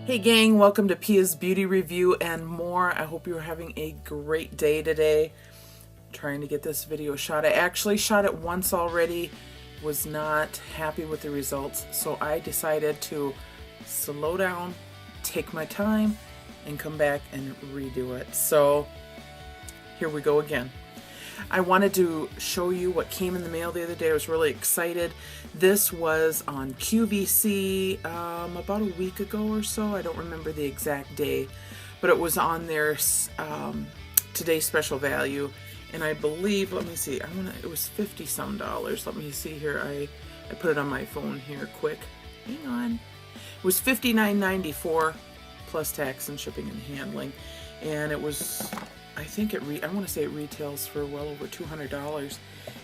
Hey gang, welcome to Pia's Beauty Review and more. I hope you're having a great day today. I'm trying to get this video shot. I actually shot it once already, was not happy with the results, so I decided to slow down, take my time, and come back and redo it. So here we go again. I wanted to show you what came in the mail the other day. I was really excited. This was on QVC about a week ago or so. I don't remember the exact day, but it was on their today's special value. And I believe, let me see, it was $50 some. Let me see here. I put it on my phone here quick. Hang on. It was $59.94 plus tax and shipping and handling. And it was, I think I want to say it retails for well over $200,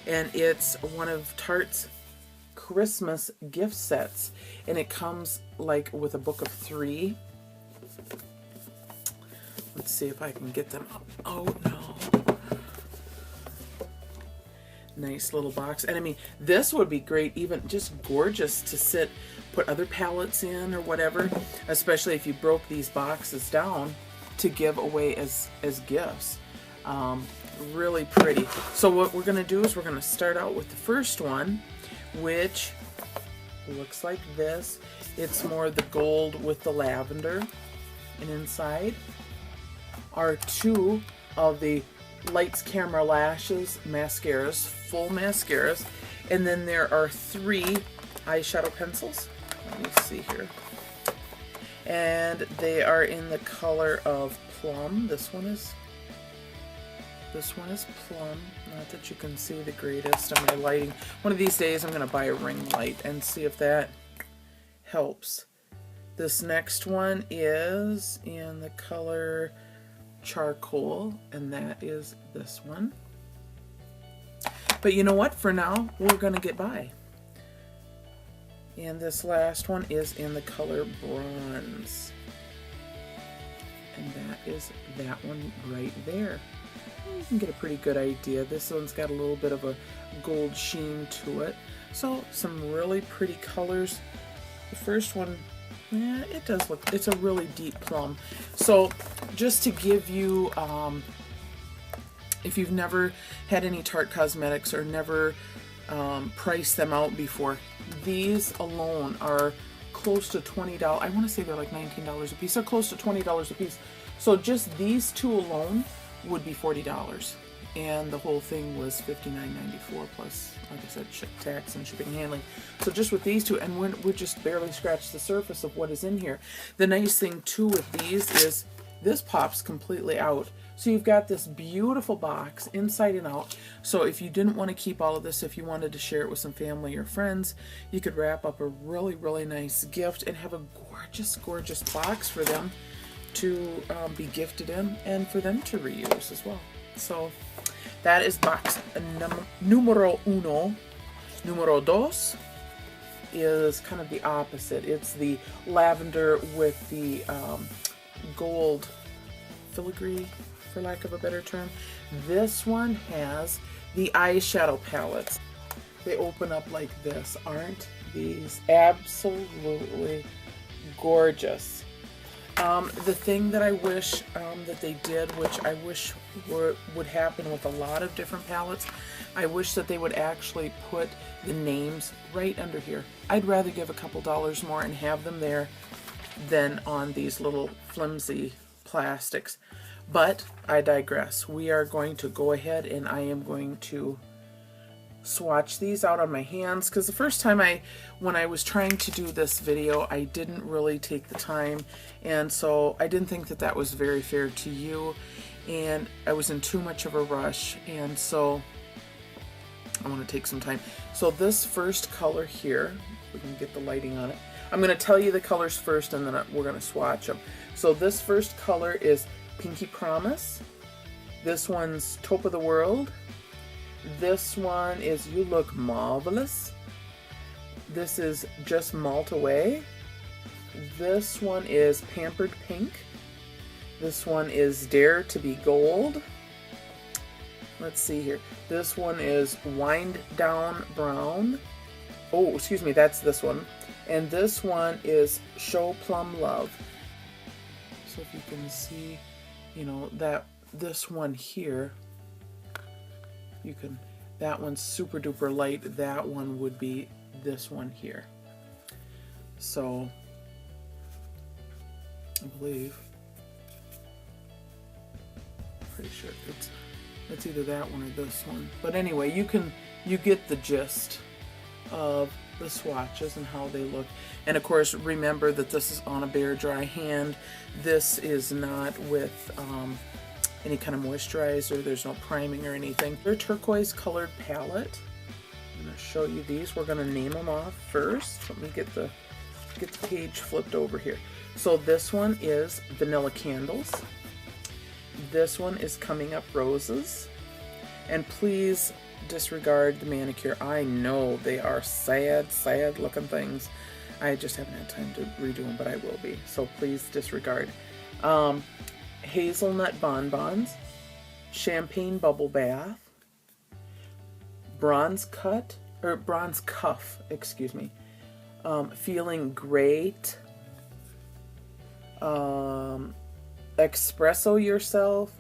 and it's one of Tarte's Christmas gift sets, and it comes like with a book of 3. Let's see if I can get them up. Oh no. Nice little box. And I mean, this would be great, even just gorgeous to put other palettes in or whatever, especially if you broke these boxes down to give away as gifts. Really pretty. So what we're going to do is we're going to start out with the first one, which looks like this. It's more the gold with the lavender, and inside are 2 of the Lights Camera Lashes mascaras, full mascaras, and then there are 3 eyeshadow pencils. Let me see here. And they are in the color of plum. This one is plum. Not that you can see the greatest on my lighting. One of these days I'm going to buy a ring light and see if that helps. This next one is in the color charcoal, and that is this one. But you know what? For now, we're going to get by. And this last one is in the color bronze. And that is that one right there. You can get a pretty good idea. This one's got a little bit of a gold sheen to it. So some really pretty colors. The first one, yeah, it does look, it's a really deep plum. So just to give you, if you've never had any Tarte cosmetics or never priced them out before, these alone are close to $20. I want to say they're like $19 a piece. They're close to $20 a piece. So just these 2 alone would be $40, and the whole thing was $59.94 plus, like I said, tax and shipping and handling. So just with these 2, and we're just barely scratched the surface of what is in here. The nice thing too with these is this pops completely out. So you've got this beautiful box inside and out. So if you didn't want to keep all of this, if you wanted to share it with some family or friends, you could wrap up a really, really nice gift and have a gorgeous, gorgeous box for them to be gifted in and for them to reuse as well. So that is box numero uno. Numero dos is kind of the opposite. It's the lavender with the gold filigree, for lack of a better term. This one has the eyeshadow palettes. They open up like this. Aren't these absolutely gorgeous? The thing that I wish that they did, which I wish would happen with a lot of different palettes, I wish that they would actually put the names right under here. I'd rather give a couple dollars more and have them there than on these little flimsy plastics. But I digress. We are going to go ahead and I am going to swatch these out on my hands, because the first time when I was trying to do this video, I didn't really take the time, and so I didn't think that that was very fair to you, and I was in too much of a rush, and so I want to take some time. So this first color here, we can get the lighting on it. I'm going to tell you the colors first, and then we're going to swatch them. So this first color is Pinky Promise. This one's Taupe of the World. This one is You Look Marvelous. This is Just Malt Away. This one is Pampered Pink. This one is Dare to Be Gold. Let's see here. This one is Wind Down Brown. Oh, excuse me, that's this one. And this one is Show Plum Love. So if you can see, you know, that this one here, you can, that one's super duper light. That one would be this one here. So I believe, pretty sure it's either that one or this one. But anyway, you get the gist of the swatches and how they look. And of course, remember that this is on a bare dry hand. This is not with any kind of moisturizer. There's no priming or anything. They're turquoise colored palette. I'm going to show you these. We're going to name them off first. Let me get the page flipped over here. So this one is Vanilla Candles. This one is Coming Up Roses. And please disregard the manicure. I know they are sad looking things. I just haven't had time to redo them, but I will be. So please disregard. Hazelnut Bonbons, Champagne Bubble Bath, Bronze Cuff, excuse me. Feeling Great, Espresso Yourself,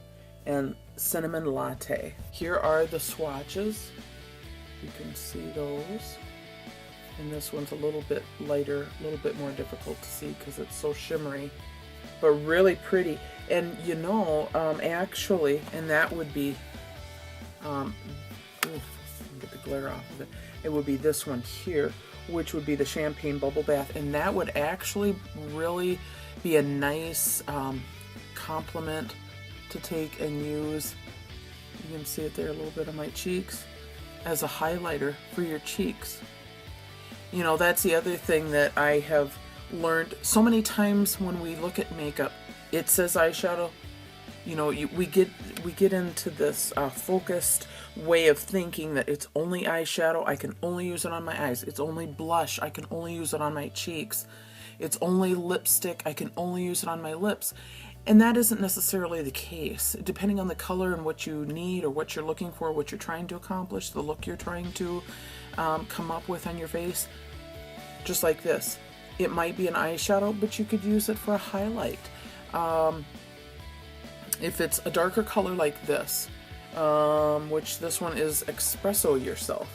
and Cinnamon Latte. Here are the swatches. You can see those. And this one's a little bit lighter, a little bit more difficult to see because it's so shimmery, but really pretty. And you know, actually, and that would be, get the glare off of it. It would be this one here, which would be the Champagne Bubble Bath, and that would actually really be a nice compliment to take and use. You can see it there a little bit on my cheeks as a highlighter for your cheeks. You know, that's the other thing that I have learned so many times when we look at makeup. It says eyeshadow. You know, we get into this focused way of thinking that it's only eyeshadow. I can only use it on my eyes. It's only blush. I can only use it on my cheeks. It's only lipstick. I can only use it on my lips. And that isn't necessarily the case. Depending on the color and what you need or what you're looking for, what you're trying to accomplish, the look you're trying to come up with on your face. Just like this. It might be an eyeshadow, but you could use it for a highlight. If it's a darker color like this, which this one is Espresso Yourself,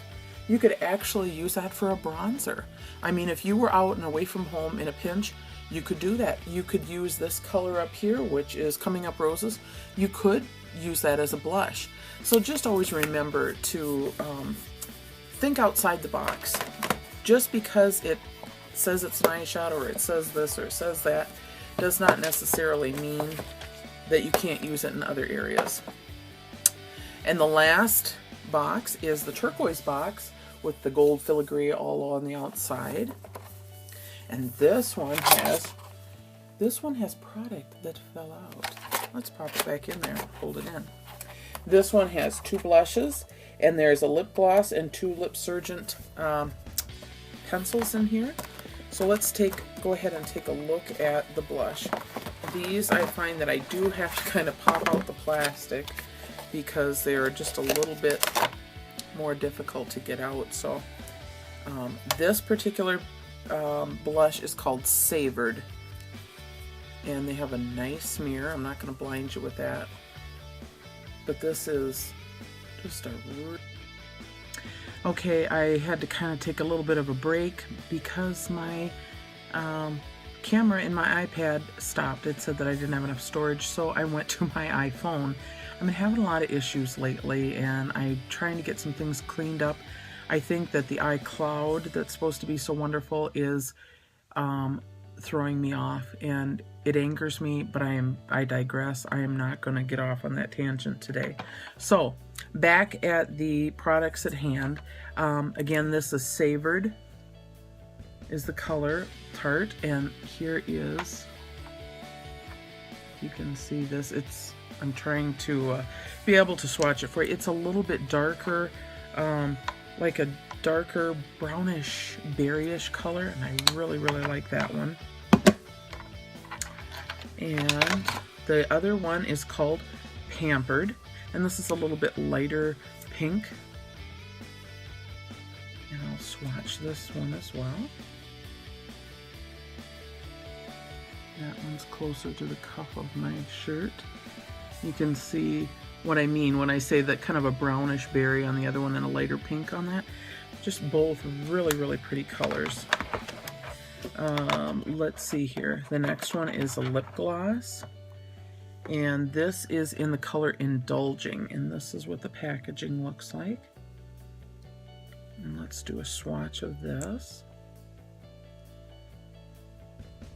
you could actually use that for a bronzer. I mean, if you were out and away from home in a pinch, you could do that. You could use this color up here, which is Coming Up Roses. You could use that as a blush. So just always remember to think outside the box. Just because it says it's an eyeshadow or it says this or it says that does not necessarily mean that you can't use it in other areas. And the last box is the turquoise box with the gold filigree all on the outside. And this one has product that fell out. Let's pop it back in there, hold it in. This one has 2 blushes, and there's a lip gloss and 2 Lip Surgent pencils in here. So let's go ahead and take a look at the blush. These, I find that I do have to kind of pop out the plastic because they are just a little bit more difficult to get out. So this particular blush is called Savored, and they have a nice smear. I'm not going to blind you with that, but this is just a okay. I had to kind of take a little bit of a break because my camera in my iPad stopped. It said that I didn't have enough storage, so I went to my iPhone. I've been having a lot of issues lately, and I'm trying to get some things cleaned up. I think that the iCloud that's supposed to be so wonderful is throwing me off, and it angers me, but I digress. I am not going to get off on that tangent today. So back at the products at hand, again, this is Savored is the color, Tarte, and here is, you can see this, I'm trying to be able to swatch it for you. It's a little bit darker, like a darker brownish berryish color, and I really like that one. And the other one is called Pampered, and this is a little bit lighter pink. And I'll swatch this one as well. That one's closer to the cuff of my shirt. You can see what I mean when I say that kind of a brownish berry on the other one and a lighter pink on that. Just both really, really pretty colors. Let's see here. The next one is a lip gloss. And this is in the color Indulging. And this is what the packaging looks like. And let's do a swatch of this.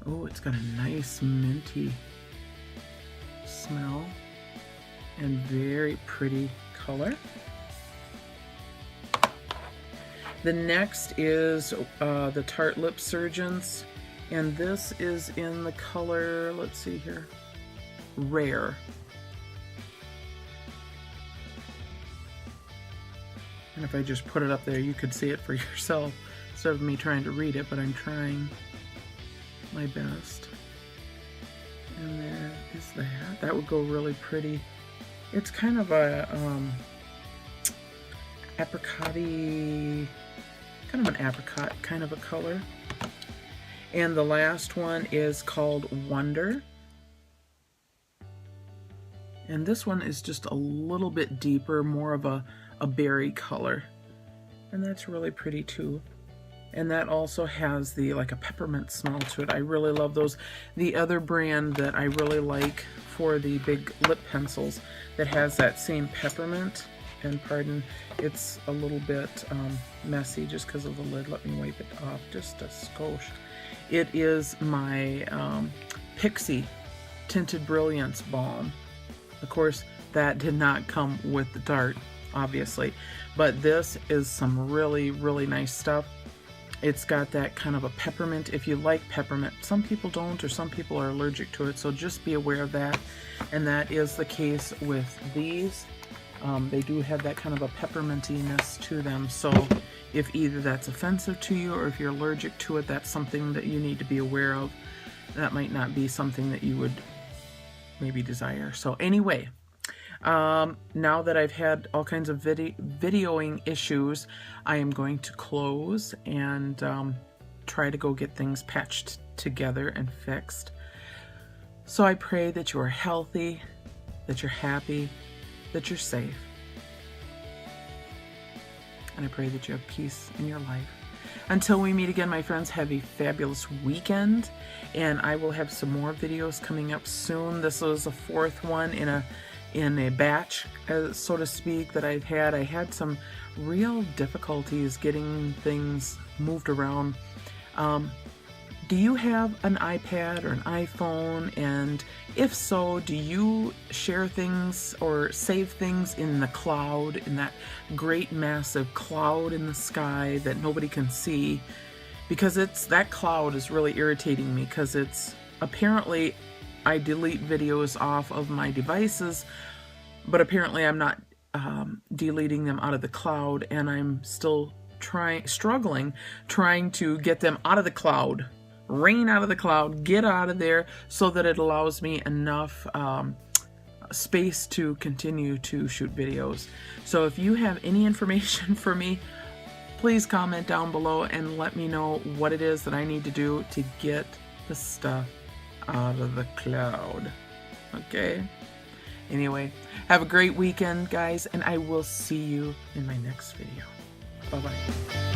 Oh, it's got a nice minty smell and very pretty color. The next is the Tarte Lip Surgeons, and this is in the color, let's see here, Rare. And if I just put it up there, you could see it for yourself instead of me trying to read it, but I'm trying my best. And there is that. That would go really pretty. It's kind of a apricot-y, kind of an apricot kind of a color. And the last one is called Wonder. And this one is just a little bit deeper, more of a berry color. And that's really pretty too. And that also has the like a peppermint smell to it. I really love those. The other brand that I really like for the big lip pencils that has that same peppermint, and pardon, it's a little bit messy just because of the lid. Let me wipe it off just a skosh. It is my Pixie Tinted Brilliance Balm. Of course, that did not come with the Tarte, obviously, but this is some really, really nice stuff. It's got that kind of a peppermint, if you like peppermint. Some people don't, or some people are allergic to it, so just be aware of that. And that is the case with these. They do have that kind of a peppermintiness to them, so if either that's offensive to you or if you're allergic to it, that's something that you need to be aware of. That might not be something that you would maybe desire. So anyway, now that I've had all kinds of videoing issues, I am going to close and try to go get things patched together and fixed. So I pray that you are healthy, that you're happy, that you're safe. And I pray that you have peace in your life. Until we meet again, my friends, have a fabulous weekend. And I will have some more videos coming up soon. This was the fourth one in a batch, so to speak, that I've had. I had some real difficulties getting things moved around. Do you have an iPad or an iPhone? And if so, do you share things or save things in the cloud, in that great massive cloud in the sky that nobody can see? Because that cloud is really irritating me, because it's apparently I delete videos off of my devices, but apparently I'm not deleting them out of the cloud, and I'm still struggling trying to get them out of the cloud, rain out of the cloud, get out of there, so that it allows me enough space to continue to shoot videos. So if you have any information for me, please comment down below and let me know what it is that I need to do to get the stuff out of the cloud. Okay? Anyway, have a great weekend, guys, and I will see you in my next video. Bye-bye.